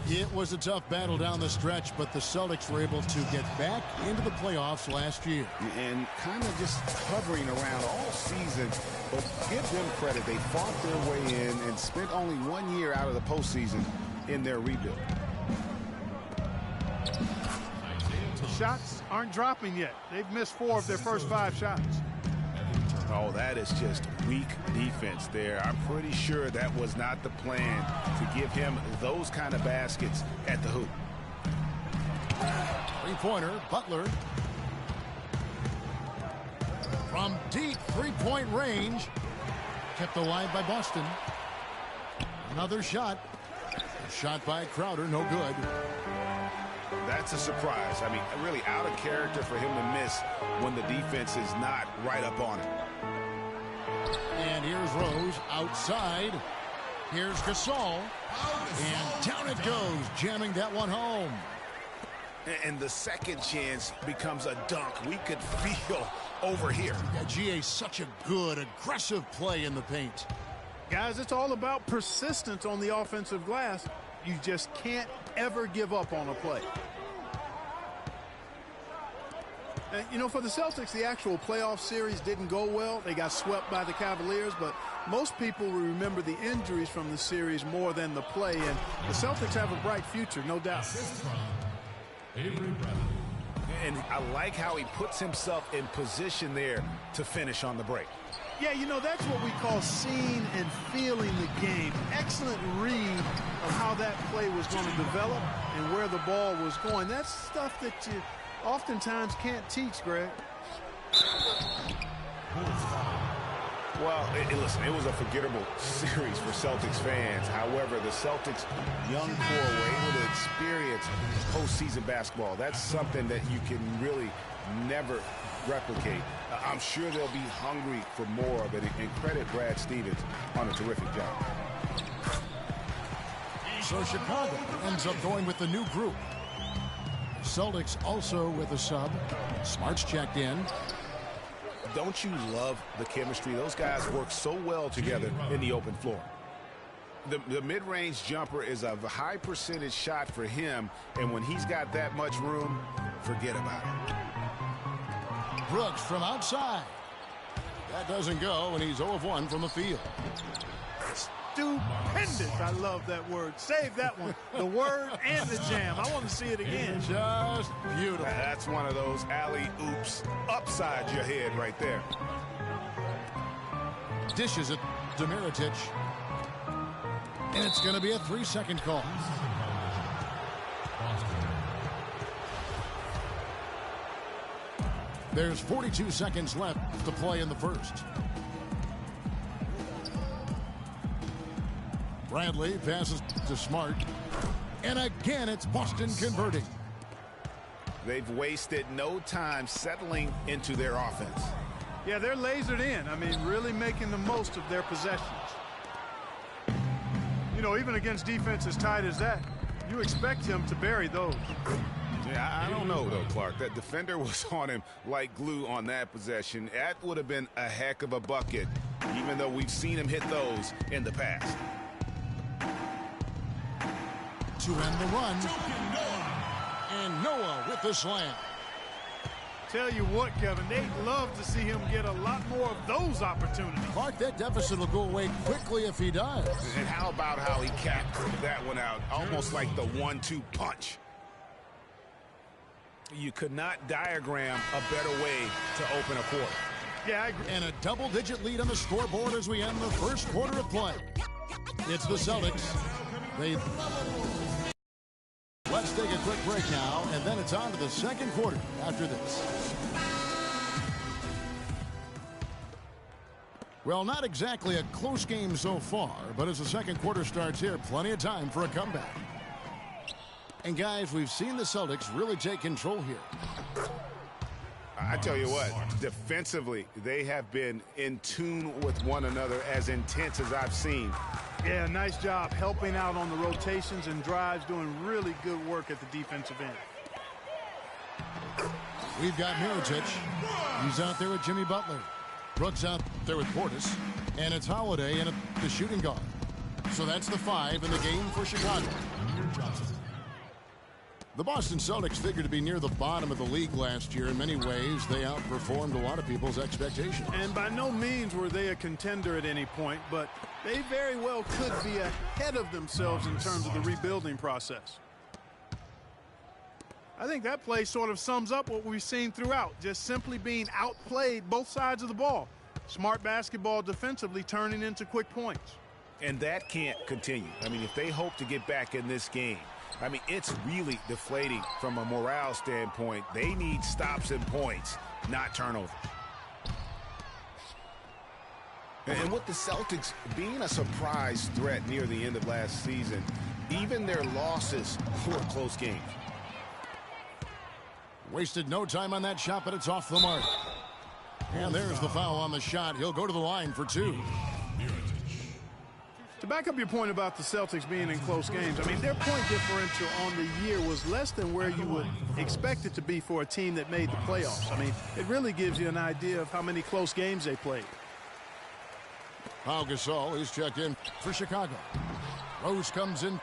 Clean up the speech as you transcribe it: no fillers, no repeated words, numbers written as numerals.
It was a tough battle down the stretch, but the Celtics were able to get back into the playoffs last year. And kind of just hovering around all season, but give them credit. They fought their way in and spent only 1 year out of the postseason in their rebuild. The shots aren't dropping yet. They've missed 4 of their first 5 shots. Oh, that is just weak defense there. I'm pretty sure that was not the plan to give him those kind of baskets at the hoop. Three-pointer, Butler. From deep three-point range. Kept alive by Boston. Another shot. Shot by Crowder, no good. That's a surprise. I mean, really out of character for him to miss when the defense is not right up on him. And here's Rose outside. Here's Gasol. And down it goes, jamming that one home. And the second chance becomes a dunk. We could feel over here. Yeah, GA, such a good, aggressive play in the paint. Guys, it's all about persistence on the offensive glass. You just can't ever give up on a play. And, you know, for the Celtics, the actual playoff series didn't go well. They got swept by the Cavaliers, but most people will remember the injuries from the series more than the play. And the Celtics have a bright future, no doubt. And I like how he puts himself in position there to finish on the break. Yeah, you know, that's what we call seeing and feeling the game. Excellent read of how that play was going to develop and where the ball was going. That's stuff that you oftentimes can't teach, Greg. Well, listen, it was a forgettable series for Celtics fans. However, the Celtics' young core were able to experience postseason basketball. That's something that you can really never replicate. I'm sure they'll be hungry for more of it, and credit Brad Stevens on a terrific job. So Chicago ends up going with the new group. Celtics also with a sub. Smart's checked in. Don't you love the chemistry? Those guys work so well together in the open floor. The mid-range jumper is a high percentage shot for him, and when he's got that much room, forget about it. Brooks from outside. That doesn't go, and he's 0 of 1 from the field. Stupendous. I love that word. Save that one. The word and the jam. I want to see it again. Just beautiful. That's one of those alley-oops upside your head right there. Dishes it to Mirotic. And it's going to be a 3-second call. There's 42 seconds left to play in the first. Bradley passes to Smart. And again, it's Boston converting. They've wasted no time settling into their offense. Yeah, they're lasered in. I mean, really making the most of their possessions. You know, even against defense as tight as that, you expect him to bury those. Yeah, I don't know, though, Clark. That defender was on him like glue on that possession. That would have been a heck of a bucket, even though we've seen him hit those in the past. To end the run. And Noah with the slam. Tell you what, Kevin, they'd love to see him get a lot more of those opportunities. Clark, that deficit will go away quickly if he does. And how about how he capped that one out, almost like the 1-2 punch. You could not diagram a better way to open a quarter. Yeah, I agree. And a double-digit lead on the scoreboard as we end the first quarter of play. It's the Celtics. Let's take a quick break now, and then it's on to the second quarter after this. Well, not exactly a close game so far, but as the second quarter starts here, plenty of time for a comeback. And guys, we've seen the Celtics really take control here. I tell you what, defensively, they have been in tune with one another as intense as I've seen. Yeah, nice job helping out on the rotations and drives, doing really good work at the defensive end. We've got Mirotic. He's out there with Jimmy Butler. Brooks out there with Portis. And it's Holiday in the shooting guard. So that's the 5 in the game for Chicago. The Boston Celtics figured to be near the bottom of the league last year. In many ways, they outperformed a lot of people's expectations. And by no means were they a contender at any point, but they very well could be ahead of themselves in terms of the rebuilding process. I think that play sort of sums up what we've seen throughout, just simply being outplayed both sides of the ball. Smart basketball defensively turning into quick points. And that can't continue. I mean, if they hope to get back in this game, I mean, it's really deflating from a morale standpoint. They need stops and points, not turnovers. And with the Celtics being a surprise threat near the end of last season, even their losses were close games. Wasted no time on that shot, but it's off the mark. And there's the foul on the shot. He'll go to the line for 2. To back up your point about the Celtics being in close games, I mean, their point differential on the year was less than where you would expect it to be for a team that made the playoffs. I mean, it really gives you an idea of how many close games they played. Pau Gasol is checked in for Chicago. Rose comes in